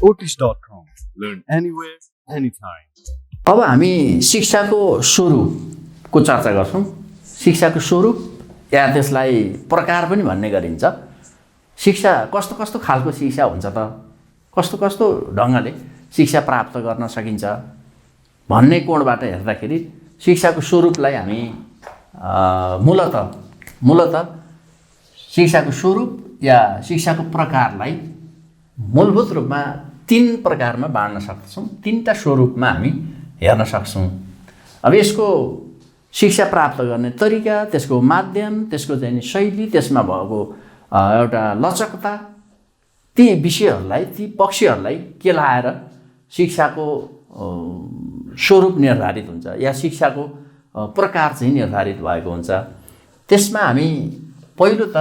Otis.com. Learn anywhere, anytime. अब हामी शिक्षाको स्वरूपको चर्चा गर्छौँ। शिक्षाको स्वरूप या त्यसलाई प्रकार पनि भन्ने गरिन्छ। शिक्षा कस्तो कस्तो खालको शिक्षा हुन्छ त, कस्तो कस्तो ढङ्गले शिक्षा प्राप्त गर्न सकिन्छ भन्ने कोणबाट हेर्दाखेरि शिक्षाको स्वरूपलाई हामी मूलत शिक्षाको स्वरूप या शिक्षाको प्रकारलाई मूलभूत रूपमा 3 प्रकारमा बाँड्न सक्छौँ। 3टा स्वरूपमा हामी हेर्न सक्छौँ। अब यसको शिक्षा प्राप्त गर्ने तरिका, त्यसको माध्यम, त्यसको चाहिँ शैली, त्यसमा भएको एउटा लचकता, ती विषयहरूलाई, ती पक्षहरूलाई केलाएर शिक्षाको स्वरूप निर्धारित हुन्छ या शिक्षाको प्रकार चाहिँ निर्धारित भएको हुन्छ। त्यसमा हामी पहिलो त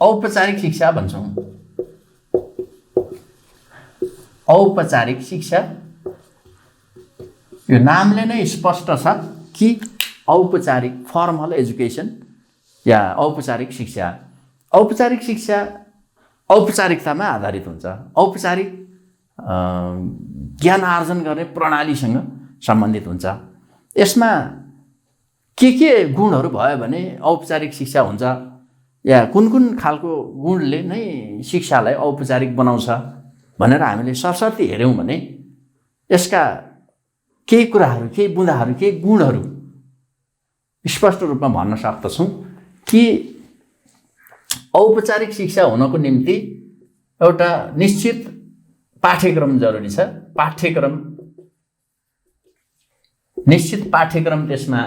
औपचारिक शिक्षा भन्छौँ। औपचारिक शिक्षा, यो नामले नै स्पष्ट छ कि औपचारिक फर्मल एजुकेसन या औपचारिक शिक्षा। औपचारिक शिक्षा औपचारिकतामा आधारित हुन्छ। औपचारिक ज्ञान आर्जन गर्ने प्रणालीसँग सम्बन्धित हुन्छ। यसमा के गुणहरू भयो भने औपचारिक शिक्षा हुन्छ या कुन खालको गुणले नै शिक्षालाई औपचारिक बनाउँछ भनेर हामीले सरसर्ती हेऱ्यौँ भने यसका केही कुराहरू, केही बुँदाहरू, केही गुणहरू स्पष्ट रूपमा भन्न सक्दछौँ कि औपचारिक शिक्षा हुनको निम्ति एउटा निश्चित पाठ्यक्रम जरुरी छ। निश्चित पाठ्यक्रम त्यसमा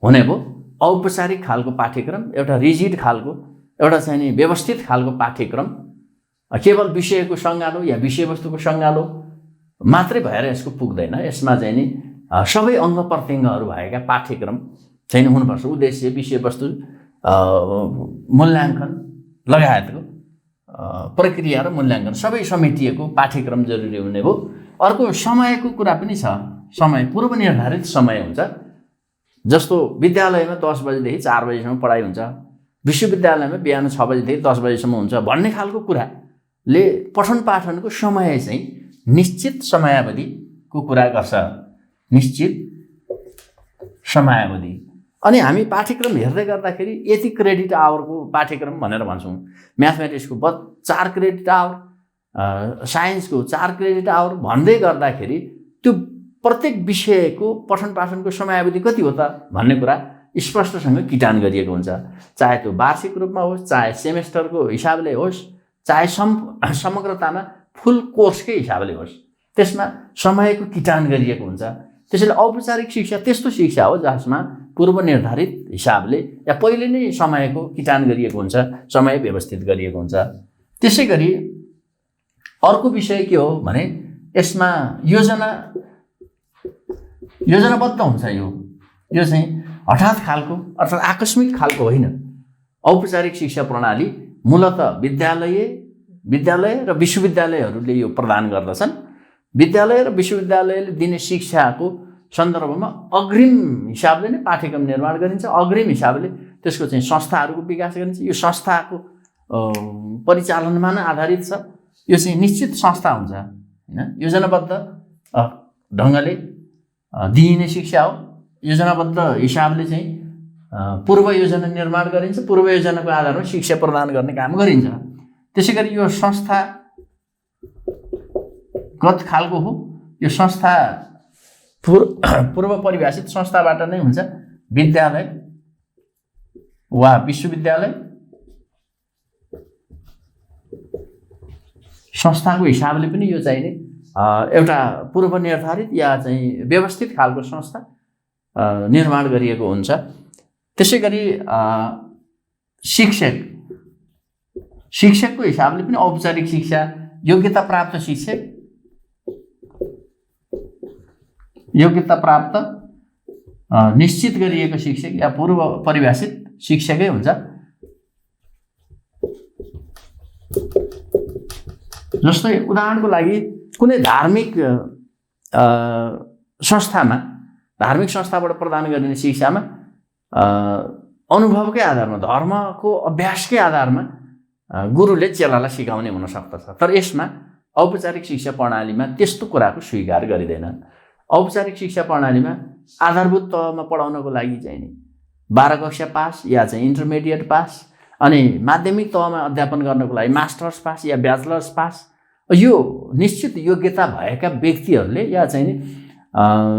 हुने भयो। औपचारिक खालको पाठ्यक्रम, एउटा रिजिड खालको, एउटा चाहिँ नि व्यवस्थित खालको पाठ्यक्रम, केवल विषयको सङ्गालो या विषयवस्तुको सङ्गालो मात्रै भएर यसको पुग्दैन। यसमा चाहिँ नि सबै अङ्ग प्रत्यङ्गहरू भएका पाठ्यक्रम चाहिँ हुनुपर्छ। उद्देश्य, विषयवस्तु, मूल्याङ्कन लगायतको प्रक्रिया र मूल्याङ्कन सबै समेटिएको पाठ्यक्रम जरुरी हुने भयो। अर्को समयको कुरा पनि छ। समय पूर्व निर्धारित समय हुन्छ। जस्तो विद्यालयमा 10 बजेदेखि 4 बजेसम्म पढाइ हुन्छ, विश्वविद्यालयमा बिहान 6 बजेदेखि 10 बजेसम्म हुन्छ भन्ने खालको कुराले पठन पाठनको समय चाहिँ निश्चित समयावधिको कुरा गर्छ। निश्चित समयावधि। अनि हामी पाठ्यक्रम हेर्दै गर्दाखेरि यति क्रेडिट आवरको पाठ्यक्रम भनेर भन्छौँ। म्याथमेटिक्सको 4 क्रेडिट आवर, साइन्सको 4 क्रेडिट आवर भन्दै गर्दाखेरि त्यो प्रत्येक विषयको पठन पाठनको समयावधि कति हो त भन्ने कुरा स्पष्टसँग किटान गरिएको हुन्छ। चाहे त्यो वार्षिक रूपमा होस्, चाहे सेमेस्टरको हिसाबले होस्, चाहे समग्रतामा फुल कोर्सकै हिसाबले होस्, त्यसमा समयको किटान गरिएको हुन्छ। त्यसैले औपचारिक शिक्षा त्यस्तो शिक्षा हो जसमा पूर्व निर्धारित हिसाबले या पहिले नै समयको किटान गरिएको हुन्छ, समय व्यवस्थित गरिएको हुन्छ। त्यसै गरी अर्को विषय के हो भने यसमा योजनाबद्ध हुन्छ। यो चाहिँ हठात खालको अर्थात् आकस्मिक खालको होइन। औपचारिक शिक्षा प्रणाली मूलतः विद्यालय र विश्वविद्यालयहरूले यो प्रदान गर्दछन्। विद्यालय र विश्वविद्यालयले दिने शिक्षाको सन्दर्भमा अग्रिम हिसाबले नै पाठ्यक्रम निर्माण गरिन्छ। अग्रिम हिसाबले त्यसको चाहिँ संस्थाहरूको विकास गरिन्छ। यो संस्थाको परिचालनमा नै आधारित छ। यो चाहिँ निश्चित संस्था हुन्छ हैन। योजनाबद्ध ढङ्गले दिइने शिक्षा हो। योजनाबद्ध हिसाबले चाहिँ पूर्व योजना निर्माण गरिन्छ। पूर्व योजनाको आधारमा शिक्षा प्रदान गर्ने काम गरिन्छ। त्यसै गरी यो संस्थागत खालको हो। यो संस्था पूर्व परिभाषित संस्थाबाट नै हुन्छ। विद्यालय वा विश्वविद्यालय संस्थाको हिसाबले पनि यो चाहिँ नि एउटा पूर्व निर्धारित या चाहिँ व्यवस्थित खालको संस्था निर्माण गरिएको हुन्छ। त्यसै गरी शिक्षकको हिसाबले पनि औपचारिक शिक्षा, योग्यता प्राप्त शिक्षक, योग्यता प्राप्त निश्चित गरिएको शिक्षक या पूर्व परिभाषित शिक्षकै हुन्छ। जस्तै उदाहरणको लागि कुनै धार्मिक संस्थाबाट प्रदान गरिने शिक्षामा अनुभवकै आधारमा, धर्मको अभ्यासकै आधारमा गुरुले चेलालाई सिकाउने हुन सक्दछ। तर यसमा औपचारिक शिक्षा प्रणालीमा त्यस्तो कुराको स्वीकार गरिँदैन। औपचारिक शिक्षा प्रणालीमा आधारभूत तहमा पढाउनको लागि चाहिँ नि 12 कक्षा पास या चाहिँ इन्टरमिडिएट पास, अनि माध्यमिक तहमा अध्यापन गर्नको लागि मास्टर्स पास या ब्याचलर्स पास, यो निश्चित योग्यता भएका व्यक्तिहरूले या चाहिँ नि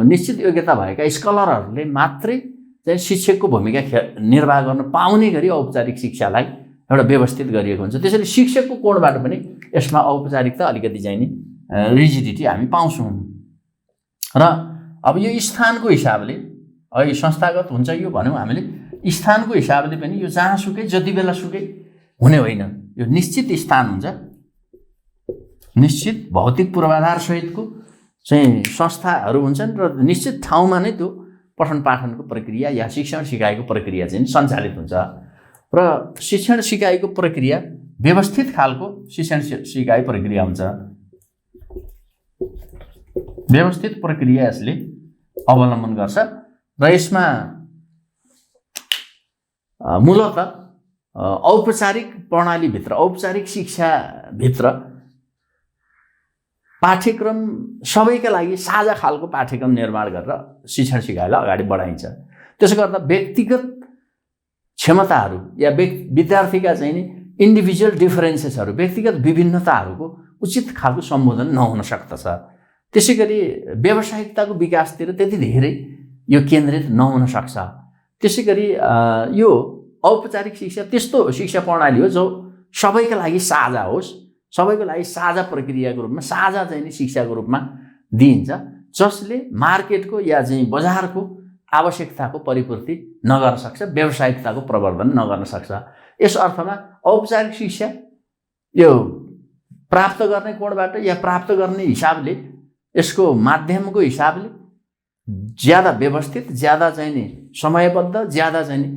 निश्चित योग्यता भएका स्कलरहरूले मात्रै चाहिँ शिक्षकको भूमिका निर्वाह गर्न पाउने गरी औपचारिक शिक्षालाई एउटा व्यवस्थित गरिएको हुन्छ। त्यसैले शिक्षकको कोणबाट पनि यसमा औपचारिकता अलिकति चाहिँ नि रिजिडिटी हामी पाउँछौँ। र अब यो स्थानको हिसाबले अहिले संस्थागत हुन्छ यो भनौँ हामीले, स्थानको हिसाबले पनि यो जहाँसुकै जति बेला सुकै हुने होइन। यो निश्चित स्थान हुन्छ, निश्चित भौतिक पूर्वाधार सहितको चाहिँ संस्थाहरू हुन्छन् र निश्चित ठाउँमा नै त्यो पठन पाठनको प्रक्रिया या शिक्षण सिकाइको प्रक्रिया चाहिँ सञ्चालित हुन्छ। र शिक्षण सिकाइको प्रक्रिया व्यवस्थित खालको शिक्षण सिकाइ प्रक्रिया हुन्छ। व्यवस्थित प्रक्रिया यसले अवलम्बन गर्छ र यसमा मूलतः औपचारिक प्रणालीभित्र, औपचारिक शिक्षाभित्र पाठ्यक्रम सबैका लागि साझा खालको पाठ्यक्रम निर्माण गरेर शिक्षण सिकाइलाई अगाडि बढाइन्छ। त्यसो गर्दा व्यक्तिगत क्षमताहरू या विद्यार्थीका चाहिँ नि इन्डिभिजुअल डिफरेन्सेसहरू, व्यक्तिगत विभिन्नताहरूको उचित खालको सम्बोधन नहुन सक्दछ। त्यसै गरी व्यावसायिकताको विकासतिर त्यति धेरै यो केन्द्रित नहुन सक्छ। त्यसै गरी यो औपचारिक शिक्षा त्यस्तो शिक्षा प्रणाली हो जो सबैका लागि साझा होस्, सबैको लागि साझा प्रक्रियाको रूपमा, साझा चाहिँ नि शिक्षाको रूपमा दिइन्छ, जसले मार्केटको या चाहिँ बजारको आवश्यकताको परिपूर्ति नगर्न सक्छ, व्यावसायिकताको प्रवर्धन नगर्न सक्छ। यस अर्थमा औपचारिक शिक्षा यो प्राप्त गर्ने कोणबाट या प्राप्त गर्ने हिसाबले, यसको माध्यमको हिसाबले ज्यादा व्यवस्थित, ज्यादा चाहिँ नि समयबद्ध, ज्यादा चाहिँ नि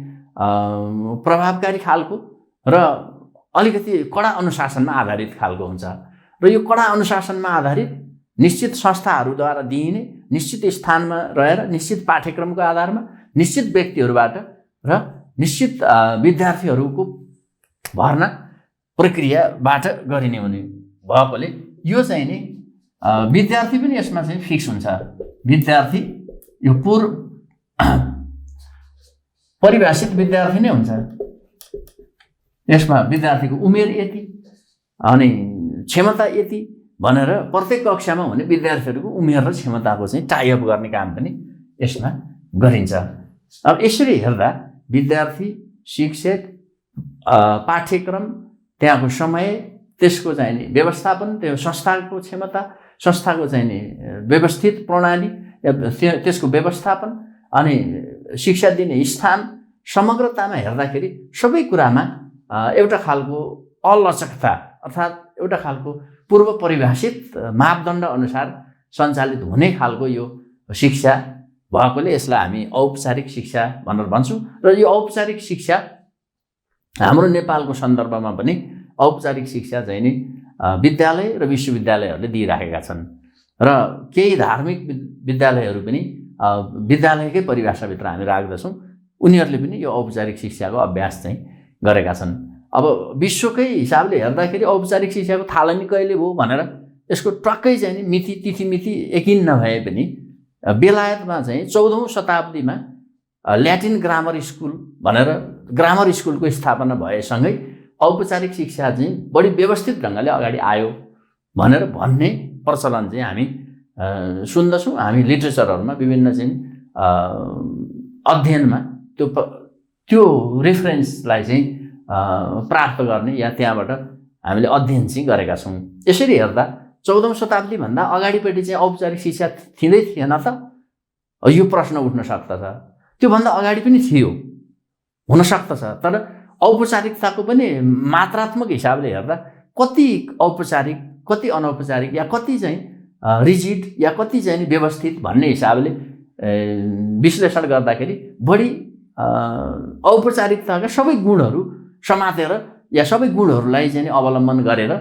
प्रभावकारी खालको र अलिकति कडा अनुशासनमा आधारित खालको हुन्छ। र यो कडा अनुशासनमा आधारित निश्चित संस्थाहरूद्वारा दिइने, निश्चित स्थानमा रहेर, निश्चित पाठ्यक्रमको आधारमा, निश्चित व्यक्तिहरूबाट र निश्चित विद्यार्थीहरूको भर्ना प्रक्रियाबाट गरिने हुने भएकोले यो चाहिँ नि विद्यार्थी पनि यसमा चाहिँ फिक्स हुन्छ। विद्यार्थी यो परिभाषित विद्यार्थी नै हुन्छ। यसमा विद्यार्थीको उमेर यति अनि क्षमता यति भनेर प्रत्येक कक्षामा हुने विद्यार्थीहरूको उमेर र क्षमताको चाहिँ टाइअप गर्ने काम पनि यसमा गरिन्छ। अब यसरी हेर्दा विद्यार्थी, शिक्षक, पाठ्यक्रम, त्यहाँको समय, त्यसको चाहिँ नि व्यवस्थापन, त्यो संस्थाको क्षमता, संस्थाको चाहिँ नि व्यवस्थित प्रणाली, त्यसको व्यवस्थापन अनि शिक्षा दिने स्थान, समग्रतामा हेर्दाखेरि सबै कुरामा एउटा खालको अलचकता अर्थात् एउटा खालको पूर्व परिभाषित मापदण्ड अनुसार सञ्चालित हुने खालको यो शिक्षा भएकोले यसलाई हामी औपचारिक शिक्षा भनेर भन्छौँ। र यो औपचारिक शिक्षा हाम्रो नेपालको सन्दर्भमा पनि औपचारिक शिक्षा चाहिँ नि विद्यालय र विश्वविद्यालयहरूले दिइराखेका छन् र केही धार्मिक विद्यालयहरू पनि विद्यालयकै परिभाषाभित्र हामी राख्दछौँ। उनीहरूले पनि यो औपचारिक शिक्षाको अभ्यास चाहिँ गरेका छन्। अब विश्वकै हिसाबले हेर्दाखेरि औपचारिक शिक्षाको थालनी कहिले भयो भनेर यसको ट्वाक्कै चाहिँ नि मिति तिथिमिति यकिन नभए पनि बेलायतमा चाहिँ 14औं शताब्दीमा ल्याटिन ग्रामर स्कुल भनेर ग्रामर स्कुलको स्थापना भएसँगै औपचारिक शिक्षा चाहिँ बढी व्यवस्थित ढङ्गले अगाडि आयो भनेर भन्ने प्रचलन चाहिँ हामी सुन्दछौँ। हामी लिटरेचरहरूमा विभिन्न चाहिँ अध्ययनमा त्यो रेफरेन्सलाई चाहिँ प्राप्त गर्ने या त्यहाँबाट हामीले अध्ययन चाहिँ गरेका छौँ। यसरी हेर्दा 14औं शताब्दीभन्दा अगाडिपट्टि चाहिँ औपचारिक शिक्षा थिँदै थिएन त? यो प्रश्न उठ्न सक्दछ। त्योभन्दा अगाडि पनि थियो, हुन सक्दछ, तर औपचारिकताको पनि मात्रात्मक हिसाबले हेर्दा कति औपचारिक, कति अनौपचारिक या कति चाहिँ रिजिड या कति चाहिँ व्यवस्थित भन्ने हिसाबले विश्लेषण गर्दाखेरि बढी औपचारिकताका सबै गुणहरू समातेर या सबै गुणहरूलाई चाहिँ अवलम्बन गरेर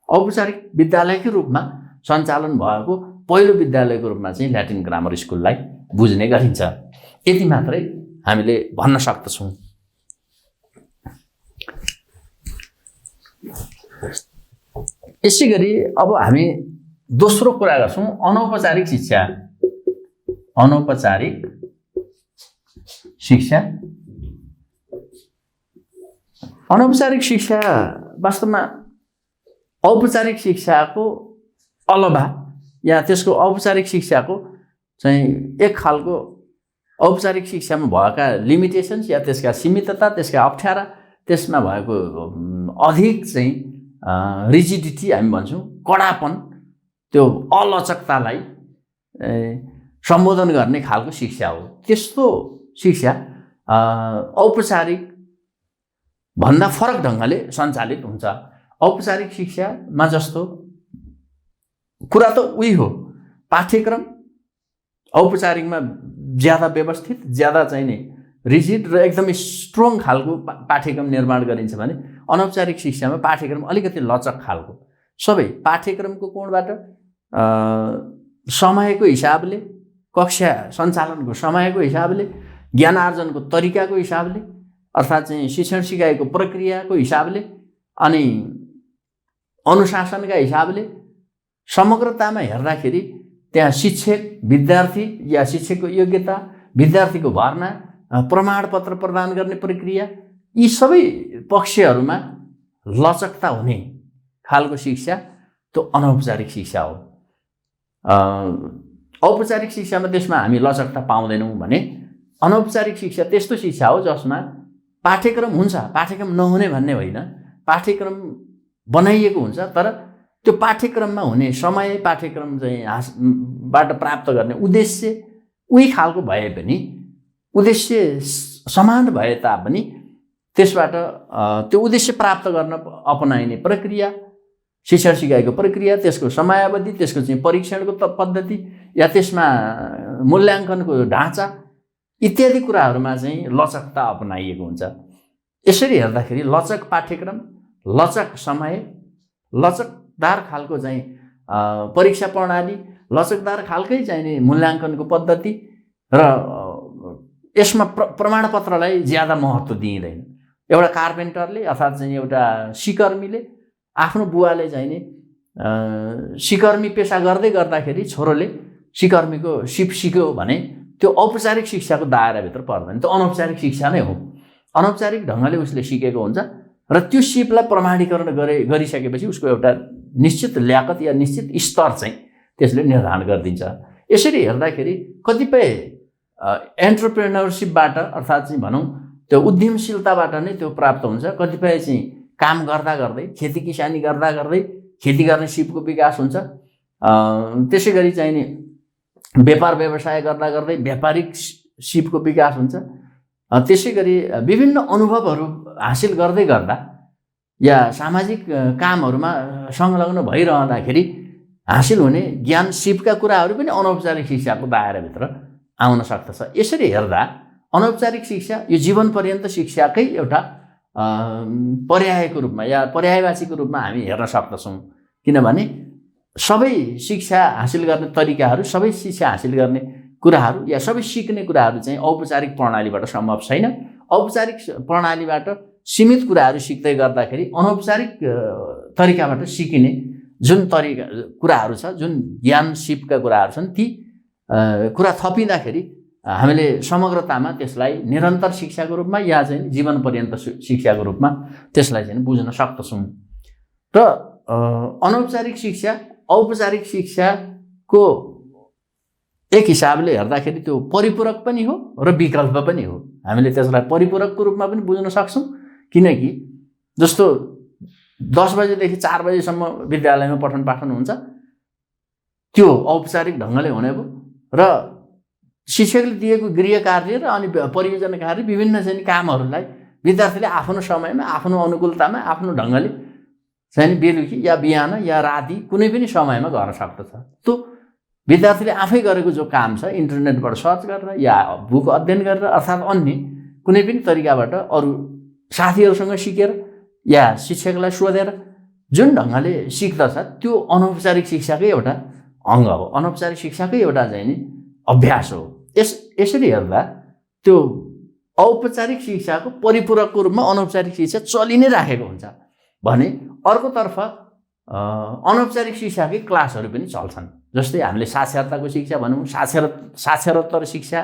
औपचारिक विद्यालयकै रूपमा सञ्चालन भएको पहिलो विद्यालयको रूपमा चाहिँ ल्याटिन ग्रामर स्कुललाई बुझ्ने गरिन्छ। यति मात्रै हामीले भन्न सक्दछौँ। यसै गरी अब हामी दोस्रो कुरा गर्छौँ अनौपचारिक शिक्षा। अनौपचारिक शिक्षा, अनौपचारिक शिक्षा वास्तवमा औपचारिक शिक्षाको अलावा या त्यसको औपचारिक शिक्षाको चाहिँ एक खालको औपचारिक शिक्षामा भएका लिमिटेसन्स या त्यसका सीमितता, त्यसका अप्ठ्यारा, त्यसमा भएको अधिक चाहिँ रिजिडिटी हामी भन्छौँ, कडापन, त्यो अलचकतालाई सम्बोधन गर्ने खालको शिक्षा हो। त्यस्तो शिक्षा औपचारिक भन्दा फरक ढङ्गले सञ्चालित हुन्छ। औपचारिक शिक्षामा जस्तो कुरा त उही हो, पाठ्यक्रम औपचारिकमा ज्यादा व्यवस्थित, ज्यादा चाहिँ नि रिजिड र एकदमै स्ट्रङ खालको पाठ्यक्रम निर्माण गरिन्छ भने अनौपचारिक शिक्षामा पाठ्यक्रम अलिकति लचक खालको, सबै पाठ्यक्रमको कोणबाट समयको हिसाबले, कक्षा सञ्चालनको समयको हिसाबले, ज्ञान आर्जनको तरिकाको हिसाबले, अर्थात् चाहिँ शिक्षण सिकाइको प्रक्रियाको हिसाबले अनि अनुशासनका हिसाबले समग्रतामा हेर्दाखेरि त्यहाँ शिक्षक, विद्यार्थी या शिक्षकको योग्यता, विद्यार्थीको भर्ना, प्रमाणपत्र प्रदान गर्ने प्रक्रिया, यी सबै पक्षहरूमा लचकता हुने खालको शिक्षा त्यो अनौपचारिक शिक्षा हो। औपचारिक शिक्षामा त्यसमा हामी लचकता पाउँदैनौँ भने अनौपचारिक शिक्षा त्यस्तो शिक्षा हो जसमा पाठ्यक्रम हुन्छ, पाठ्यक्रम नहुने भन्ने होइन, पाठ्यक्रम बनाइएको हुन्छ, तर त्यो पाठ्यक्रममा हुने समय, पाठ्यक्रम चाहिँ बाट प्राप्त गर्ने उद्देश्य उही खालको भए पनि, उद्देश्य समान भए तापनि त्यसबाट त्यो उद्देश्य प्राप्त गर्न अपनाइने प्रक्रिया, शिक्षण सिकाइको प्रक्रिया, त्यसको समयावधि, त्यसको चाहिँ परीक्षणको पद्धति या त्यसमा मूल्याङ्कनको ढाँचा इत्यादि कुराहरूमा चाहिँ लचकता अपनाइएको हुन्छ। यसरी हेर्दाखेरि लचक पाठ्यक्रम, लचक समय, लचकदार खालको चाहिँ परीक्षा प्रणाली, लचकदार खालकै चाहिँ मूल्याङ्कनको पद्धति र यसमा प्रमाणपत्रलाई ज्यादा महत्त्व दिइँदैन। एउटा कार्पेन्टरले अर्थात् चाहिँ एउटा सिकर्मीले आफ्नो बुवाले चाहिँ नि सिकर्मी पेसा गर्दै गर्दाखेरि छोरोले सिकर्मीको सिप सिक्यो भने त्यो औपचारिक शिक्षाको दायराभित्र पर्दैन, त्यो अनौपचारिक शिक्षा नै हो। अनौपचारिक ढङ्गले उसले सिकेको हुन्छ र त्यो सिपलाई प्रमाणीकरण गरिसकेपछि उसको एउटा निश्चित ल्याकत या निश्चित स्तर चाहिँ त्यसले निर्धारण गरिदिन्छ। यसरी हेर्दाखेरि कतिपय एन्टरप्रेन्योरसिपबाट अर्थात् चाहिँ भनौँ त्यो उद्यमशीलताबाट नै त्यो प्राप्त हुन्छ। कतिपय चाहिँ काम गर्दा गर्दै, खेती किसानी गर्दा गर्दै खेती गर्ने सिपको विकास हुन्छ। त्यसै गरी चाहिँ नि व्यापार व्यवसाय गर्दा गर्दै व्यापारिक सिपको विकास हुन्छ। त्यसै गरी विभिन्न अनुभवहरू हासिल गर्दै गर्दा या सामाजिक कामहरूमा संलग्न भइरहँदाखेरि हासिल हुने ज्ञान सिपका कुराहरू पनि अनौपचारिक शिक्षाको दायराभित्र आउन सक्दछ। यसरी हेर्दा अनौपचारिक शिक्षा यो जीवन पर्यन्त शिक्षाकै एउटा पर्यायको रूपमा या पर्यायवाचीको रूपमा हामी हेर्न सक्दछौँ। किनभने सबै शिक्षा हासिल गर्ने तरिकाहरू, सबै शिक्षा हासिल गर्ने कुराहरू या सबै सिक्ने कुराहरू चाहिँ औपचारिक प्रणालीबाट सम्भव छैन। औपचारिक प्रणालीबाट सीमित कुराहरू सिक्दै गर्दाखेरि अनौपचारिक तरिकाबाट सिकिने जुन कुराहरू छ, जुन ज्ञान सिपका कुराहरू छन्, ती कुरा थपिँदाखेरि हामीले समग्रतामा त्यसलाई निरन्तर शिक्षाको रूपमा या चाहिँ जीवन पर्यन्त शिक्षाको रूपमा त्यसलाई चाहिँ बुझ्न सक्दछौँ। र अनौपचारिक शिक्षा औपचारिक शिक्षाको एक हिसाबले हेर्दाखेरि त्यो परिपूरक पनि हो र विकल्प पनि हो। हामीले त्यसलाई परिपूरकको रूपमा पनि बुझ्न सक्छौँ, किनकि जस्तो 10 बजेदेखि 4 बजेसम्म विद्यालयमा पठन पाठन हुन्छ, त्यो औपचारिक ढङ्गले हुने भयो र शिक्षकले दिएको गृह कार्य र अनि परियोजना कार्य विभिन्न चाहिँ कामहरूलाई विद्यार्थीले आफ्नो समयमा, आफ्नो अनुकूलतामा, आफ्नो ढङ्गले चाहिँ बेलुकी या बिहान या राति कुनै पनि समयमा गर्न सक्दछ। त्यो विद्यार्थीले आफै गरेको जो काम छ, इन्टरनेटबाट सर्च गरेर या बुक अध्ययन गरेर अर्थात् अन्य कुनै पनि तरिकाबाट अरू साथीहरूसँग सिकेर या शिक्षकलाई सोधेर जुन ढङ्गले सिक्दछ त्यो अनौपचारिक शिक्षाकै एउटा अङ्ग हो, अनौपचारिक शिक्षाकै एउटा चाहिँ नि अभ्यास हो। यसरी हेर्दा त्यो औपचारिक शिक्षाको परिपूरकको रूपमा अनौपचारिक शिक्षा चलि नै राखेको हुन्छ भने अर्कोतर्फ अनौपचारिक शिक्षाकै क्लासहरू पनि चल्छन्। जस्तै हामीले साक्षरताको शिक्षा भनौँ, साक्षरोत्तर शिक्षा,